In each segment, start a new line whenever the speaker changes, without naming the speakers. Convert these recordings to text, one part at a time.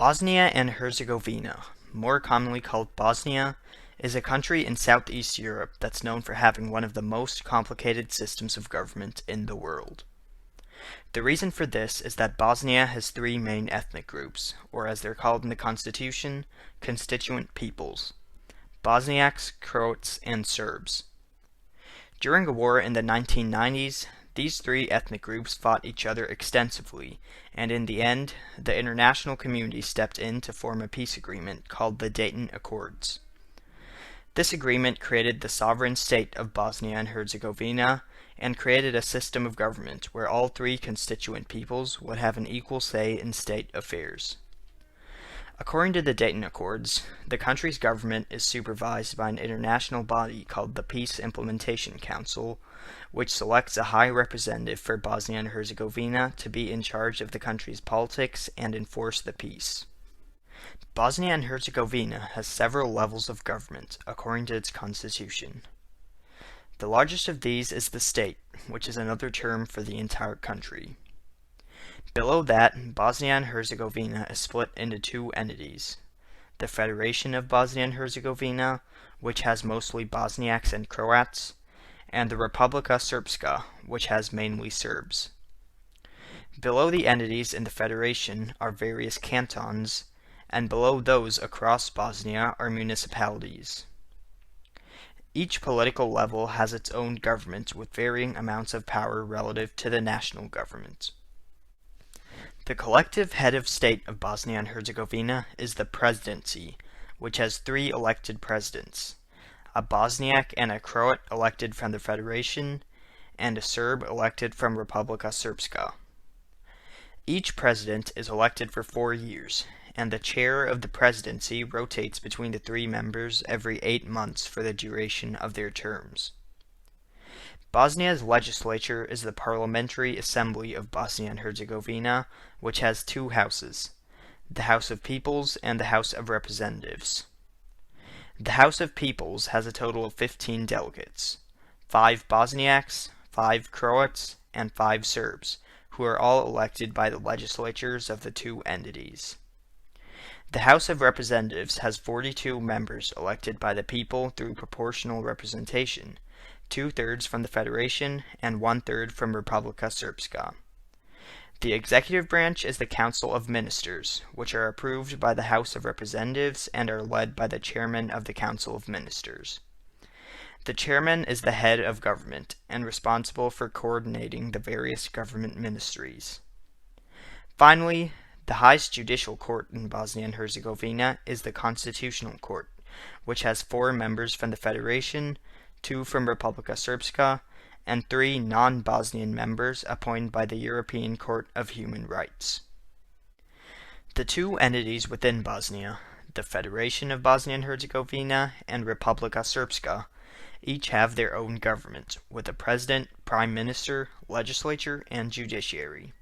Bosnia and Herzegovina, more commonly called Bosnia, is a country in Southeast Europe that's known for having one of the most complicated systems of government in the world. The reason for this is that Bosnia has three main ethnic groups, or as they're called in the constitution, constituent peoples: Bosniaks, Croats, and Serbs. During a war in the 1990s, these three ethnic groups fought each other extensively, and in the end, the international community stepped in to form a peace agreement called the Dayton Accords. This agreement created the sovereign state of Bosnia and Herzegovina and created a system of government where all three constituent peoples would have an equal say in state affairs. According to the Dayton Accords, the country's government is supervised by an international body called the Peace Implementation Council, which selects a high representative for Bosnia and Herzegovina to be in charge of the country's politics and enforce the peace. Bosnia and Herzegovina has several levels of government according to its constitution. The largest of these is the state, which is another term for the entire country. Below that, Bosnia and Herzegovina is split into two entities: the Federation of Bosnia and Herzegovina, which has mostly Bosniaks and Croats, and the Republika Srpska, which has mainly Serbs. Below the entities in the Federation are various cantons, and below those across Bosnia are municipalities. Each political level has its own government with varying amounts of power relative to the national government. The collective head of state of Bosnia and Herzegovina is the Presidency, which has three elected presidents: a Bosniak and a Croat elected from the Federation, and a Serb elected from Republika Srpska. Each president is elected for 4 years, and the chair of the presidency rotates between the three members every 8 months for the duration of their terms. Bosnia's legislature is the Parliamentary Assembly of Bosnia and Herzegovina, which has two houses: the House of Peoples and the House of Representatives. The House of Peoples has a total of 15 delegates: 5 Bosniaks, 5 Croats, and 5 Serbs, who are all elected by the legislatures of the two entities. The House of Representatives has 42 members elected by the people through proportional representation, 2/3 from the Federation and 1/3 from Republika Srpska. The executive branch is the Council of Ministers, which are approved by the House of Representatives and are led by the chairman of the Council of Ministers. The chairman is the head of government and responsible for coordinating the various government ministries. Finally, the highest judicial court in Bosnia and Herzegovina is the Constitutional Court, which has 4 members from the Federation, 2 from Republika Srpska, and 3 non-Bosnian members appointed by the European Court of Human Rights. The two entities within Bosnia, the Federation of Bosnia and Herzegovina and Republika Srpska, each have their own government, with a president, prime minister, legislature, and judiciary.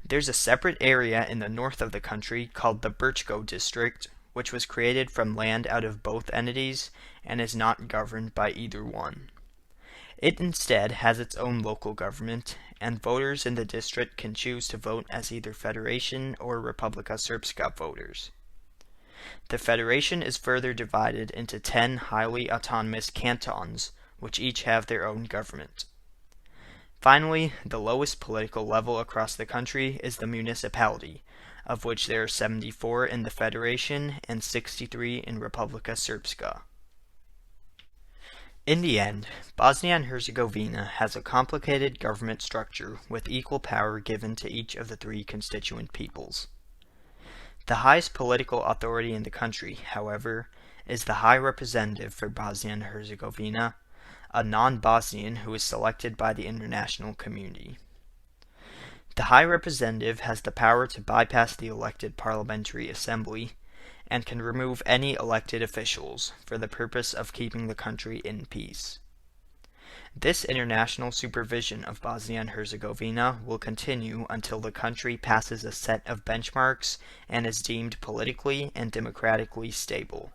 There's a separate area in the north of the country called the Brčko district, which was created from land out of both entities and is not governed by either one. It instead has its own local government, and voters in the district can choose to vote as either Federation or Republika Srpska voters. The Federation is further divided into 10 highly autonomous cantons, which each have their own government. Finally, the lowest political level across the country is the municipality, of which there are 74 in the Federation and 63 in Republika Srpska. In the end, Bosnia and Herzegovina has a complicated government structure with equal power given to each of the three constituent peoples. The highest political authority in the country, however, is the High Representative for Bosnia and Herzegovina, a non-Bosnian who is selected by the international community. The High Representative has the power to bypass the elected Parliamentary Assembly and can remove any elected officials for the purpose of keeping the country in peace. This international supervision of Bosnia and Herzegovina will continue until the country passes a set of benchmarks and is deemed politically and democratically stable.